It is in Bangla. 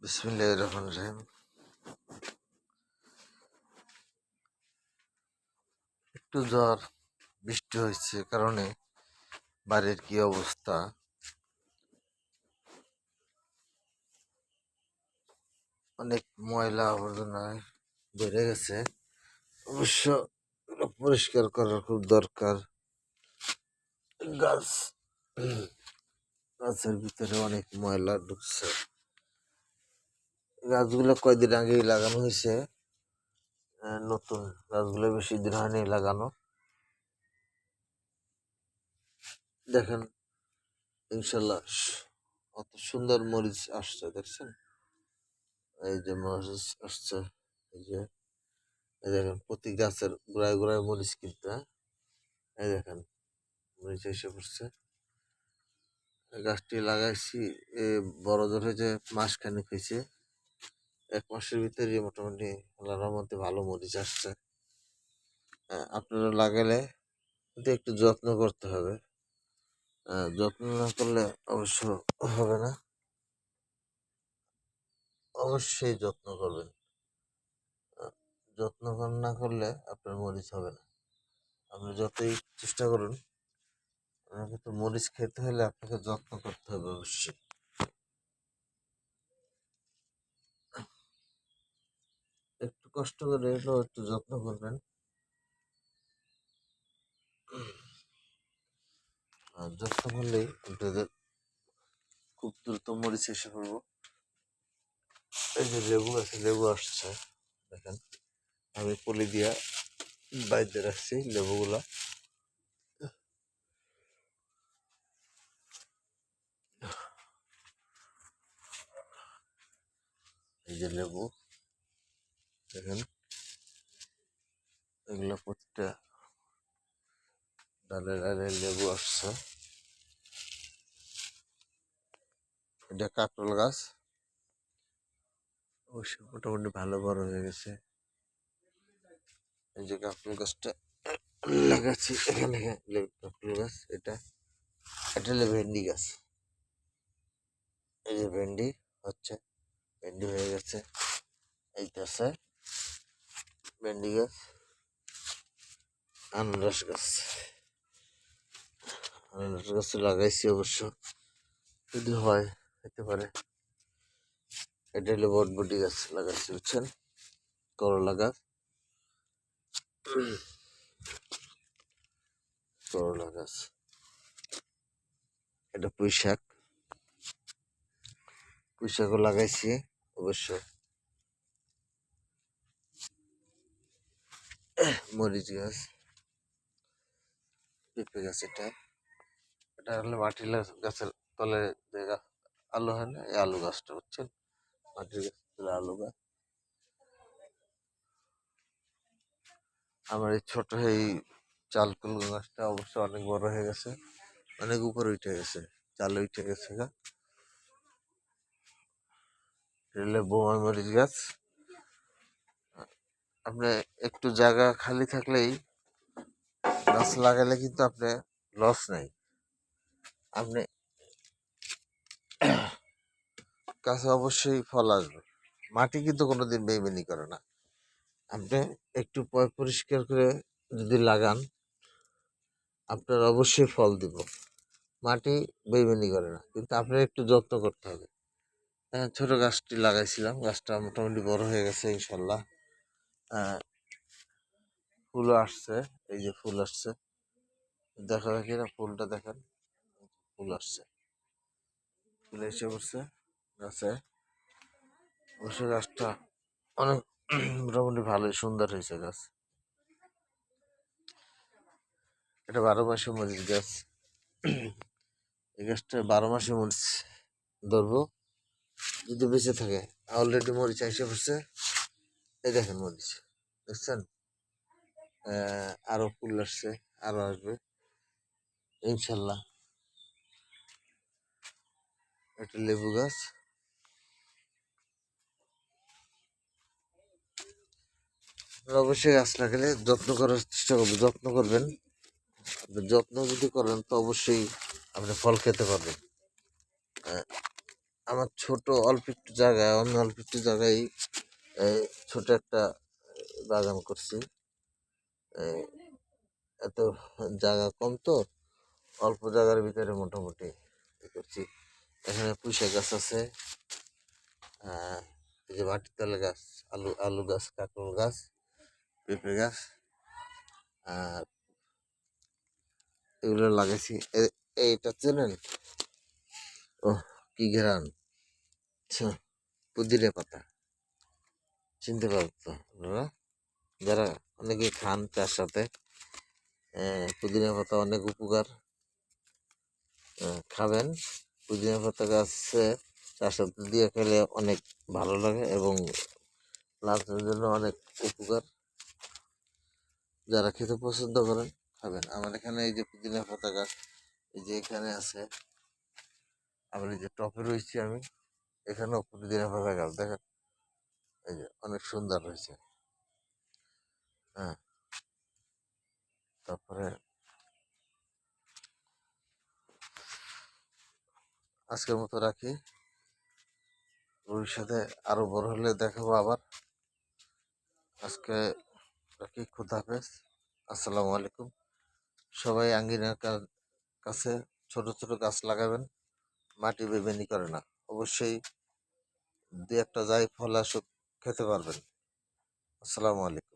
বিসমিল্লাহির রহমানির রহিম। একটু জ্বর বৃষ্টি হয়েছে কারণে বাড়ির কি অবস্থা, অনেক ময়লা আবর্জনা বেড়ে গেছে। অবশ্য এগুলো পরিষ্কার করার খুব দরকার। গাছ গাছের ভিতরে অনেক ময়লা ঢুকছে। গাছগুলো কয়দিন আগেই লাগানো হয়েছে, নতুন গাছগুলো বেশি দিন হয়নি লাগানো। দেখেন ইনশাল্লাহ কত সুন্দর মরিচ আসছে, দেখছেন? এই যে মরিচ আসছে, এই যে এই দেখেন প্রতি গাছের গোড়ায় গোড়ায় মরিচ, কিন্তু এই দেখেন মরিচ এসে পড়ছে। গাছটি লাগাইছি বড় ধরে যে মাসখানেক হয়েছে, 1 মাসের ভিতরে মোটামুটি আল্লাহর মধ্যে ভালো মরিচ আসছে। আপনারা লাগালে কিন্তু একটু যত্ন করতে হবে। যত্ন না করলে অবশ্য হবে না। অবশ্যই যত্ন করবেন। যত্ন না করলে আপনার মরিচ হবে না। আপনি যতই চেষ্টা করুন, আপনাকে তো মরিচ খেতে হলে আপনাকে যত্ন করতে হবে অবশ্যই। একটু কষ্ট করে এলেও একটু যত্ন করবেন। আর যত্ন করলেই আপনাদের খুব দ্রুত মরিচ এসে পড়বো। এই যে লেবু আছে, লেবু আসছে, দেখেন আমি পলি দিয়া বাইরে রাখছি লেবুগুলা। এই যে লেবু দেখেন, এগুলো প্রতিটা ডালে ডালে লেবু আসছে। এটা কাঁকরোল গাছ, অবশ্য মোটামুটি ভালো বড় হয়ে গেছে। এই যে কাঁকরোল গাছটা লাগাচ্ছি এখানে, কাঁকরোল গাছ, এটা হলো ভেন্ডি গাছ। এই যে ভেন্ডি হচ্ছে, ভেন্ডি হয়ে গেছে। এইটাছে ভেন্ডি গাছ। আনারস গাছ, আনারস গাছ লাগাইছি অবশ্য, যদি হয় হতে পারে। এটা হলো বটবটি গাছ লাগাচ্ছি, বুঝছেন? করলা গাছ, করলা গাছ। এটা পুঁই শাক, পুঁই শাকও লাগাইছি অবশ্য। মরিচ গাছ, পেঁপে গাছ। এটা হলো মাটি গাছের তলে যে আলু হয় না, এই আলু গাছটা, বুঝছেন? মাটির গাছ, আলু গাছ। আমার এই ছোট এই চাল কুল গাছটা অবশ্য অনেক বড় হয়ে গেছে, অনেক উপরে উঠে গেছে, চালে উঠে গেছে গা। রেলে বোমা মরিচ গাছ। আপনি একটু জায়গা খালি থাকলেই গাছ লাগালে কিন্তু আপনি লস নাই। আপনি গাছে অবশ্যই ফল আসবে, মাটি কিন্তু কোনোদিন বেইমানি করে না। আপনি একটু পরিষ্কার করে যদি লাগান, আপনার অবশ্যই ফল দিব। মাটি বেইমানি করে না, কিন্তু আপনার একটু যত্ন করতে হবে। ছোট গাছটি লাগাইছিলাম, গাছটা মোটামুটি বড় হয়ে গেছে ইনশাল্লাহ। ফুলও আসছে, এই যে ফুল আসছে, দেখা দেখি না, ফুলটা দেখেন, ফুল আসছে, ফুল এসে পড়ছে গাছে। অবশ্য গাছটা অনেক মোটামুটি ভালোই সুন্দর হয়েছে গাছ। এটা 12 মাসে মরিচ গাছ। এই গাছটা 12 মাসে মরিচ ধরবো যদি বেঁচে থাকে। অলরেডি মরিচ এসে পড়ছে, এই দেখেন মরিচ, দেখছেন? আরো ফুল আসছে, আরো আসবে ইনশাল্লাহ। একটা লেবু গাছ, অবশ্যই গাছ লাগালে যত্ন করার চেষ্টা করবেন, যত্ন করবেন। আপনি যত্ন যদি করেন তো অবশ্যই আপনি ফল খেতে পারবেন। আমার ছোট অল্প একটু জায়গায়, আমি অল্প একটু জায়গায় এই ছোট একটা বাগান করছি। এই এত জায়গা কম তো, অল্প জায়গার ভিতরে মোটামুটি করছি। এখানে পুঁইশাক গাছ আছে, এই যে মাটির তলে গাছ, আলু আলু গাছ, কাঁকরোল গাছ, পেঁপে গাছ, আর এগুলো লাগাইছি। এইটা চেনেন? ও কি ঘেরান! আচ্ছা, পুদিনা পাতা চিনতে পারতো তো আপনারা, যারা অনেকে খান চার সাথে। পুদিনা পাতা অনেক উপকার, খাবেন। পুদিনা পাতা গাছে চার সাথে দিয়ে খেলে অনেক ভালো লাগে এবং লাঞ্চের জন্য অনেক উপকার। যারা খেতে পছন্দ করেন খাবেন। আমার এখানে এই যে পুদিনা পাতা গাছ, এই যে এখানে আছে, আবার এই যে টপে রয়েছি আমি, এখানেও পুদিনা পাতা গাছ দেখেন, এই যে অনেক সুন্দর হয়েছে। হ্যাঁ, তারপরে আজকের মতো রাখি, ভবিষ্যতে আরো বড় হলে দেখাবো আবার। আজকে রাখি, খুদা হাফেজ, আসসালামু আলাইকুম। সবাই আঙ্গিনার কাছে ছোট ছোট গাছ লাগাবেন, মাটি বেবেনি করে না। অবশ্যই দুই একটা যাই ফল আসুক খেতে পারবেন। আসসালামু আলাইকুম।